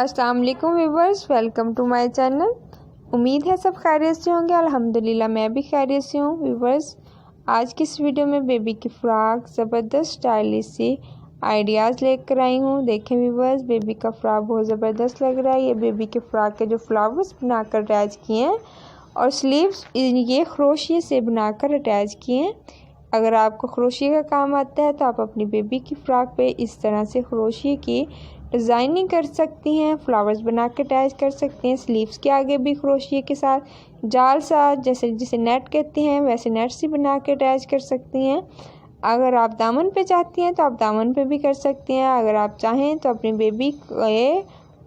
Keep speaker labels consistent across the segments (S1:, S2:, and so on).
S1: अस्सलाम वालेकुम viewers, welcome to my channel. उम्मीद है सब खैरियत से होंगे। अल्हम्दुलिल्लाह मैं भी खैरियत से हूँ। व्यूवर्स, आज की इस वीडियो में बेबी की फ़्रॉक ज़बरदस्त स्टाइलिश सी आइडियाज़ लेकर आई हूँ। देखें व्यूवर्स, बेबी का फ़्रॉक बहुत ज़बरदस्त लग रहा है। ये बेबी के फ़्रॉक के जो फ्लावर्स बनाकर अटैच किए हैं और स्लीव्स ये खरोशिये से बनाकर अटैच किए हैं। अगर आपको खरोशिये का काम आता है तो आप अपनी बेबी की फ़्रॉक पे इस तरह से खरोशिये की डिज़ाइनिंग कर सकती हैं, फ्लावर्स बना के अटैच कर सकती हैं। स्लीव्स के आगे भी खरोशिये के साथ जाल सा जिसे नेट कहते हैं वैसे नेट सी बना के अटैच कर सकती हैं। अगर आप दामन पे चाहती हैं तो आप दामन पे भी कर सकती हैं। अगर आप चाहें तो अपनी बेबी के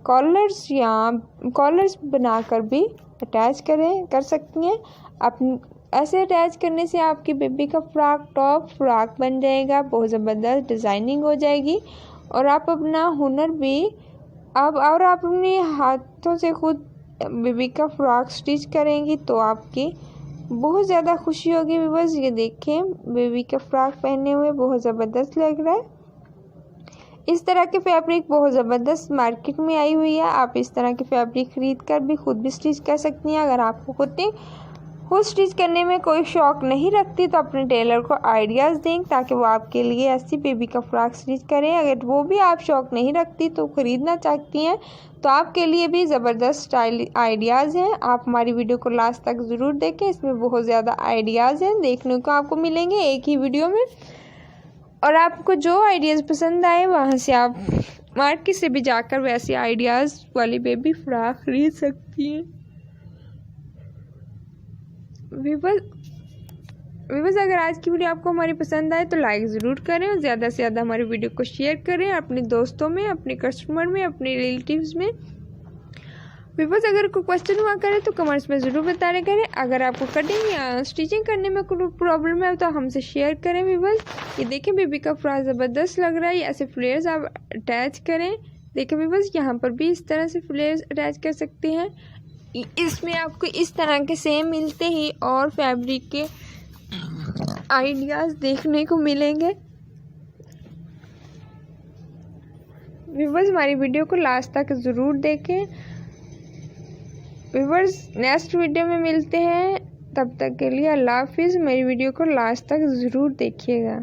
S1: कॉलर्स बनाकर भी अटैच कर सकती हैं। ऐसे अटैच करने से आपकी बेबी का टॉप फ्रॉक बन जाएगा, बहुत ज़बरदस्त डिज़ाइनिंग हो जाएगी और आप अपना हुनर भी आप अपने हाथों से खुद बेबी का फ्रॉक स्टिच करेंगी तो आपकी बहुत ज़्यादा खुशी होगी। बस ये देखें, बेबी का फ्रॉक पहने हुए बहुत ज़बरदस्त लग रहा है। इस तरह के फैब्रिक बहुत ज़बरदस्त मार्केट में आई हुई है। आप इस तरह के फैब्रिक ख़रीद कर भी खुद भी स्टिच कर सकती हैं। अगर आपको खुद स्टिच करने में कोई शौक़ नहीं रखती तो अपने टेलर को आइडियाज़ दें ताकि वो आपके लिए ऐसी बेबी का फ्रॉक स्टिच करें। अगर वो भी आप शौक़ नहीं रखती तो ख़रीदना चाहती हैं तो आपके लिए भी ज़बरदस्त स्टाइल आइडियाज़ हैं। आप हमारी वीडियो को लास्ट तक ज़रूर देखें, इसमें बहुत ज़्यादा आइडियाज़ हैं देखने को आपको मिलेंगे एक ही वीडियो में। और आपको जो आइडियाज़ पसंद आए वहाँ से आप मार्केट से भी जाकर वैसे आइडियाज़ वाली बेबी फ्रॉक खरीद सकती हैं। व्यूवर्स, अगर आज की वीडियो आपको हमारी पसंद आए तो लाइक ज़रूर करें और ज़्यादा से ज़्यादा हमारी वीडियो को शेयर करें अपने दोस्तों में, अपने कस्टमर में, अपने रिलेटिव्स में। व्यूवर्स, अगर कोई क्वेश्चन हुआ करे तो कमेंट्स में ज़रूर बताने करें। अगर आपको कटिंग या स्टिचिंग करने में कोई प्रॉब्लम है तो हमसे शेयर करें। व्यूवर्स, ये देखें बेबी का फ्रॉक ज़बरदस्त लग रहा है। ऐसे फ्लेयर्स आप अटैच करें। देखें व्यूवर्स, यहाँ पर भी इस तरह से फ्लेयर्स अटैच कर सकते हैं। इसमें आपको इस तरह के सेम मिलते ही और फैब्रिक के आइडियाज़ देखने को मिलेंगे। व्यूवर्स, हमारी वीडियो को लास्ट तक ज़रूर देखें। व्यूवर्स, नेक्स्ट वीडियो में मिलते हैं, तब तक के लिए अल्लाह हाफिज़। मेरी वीडियो को लास्ट तक ज़रूर देखिएगा।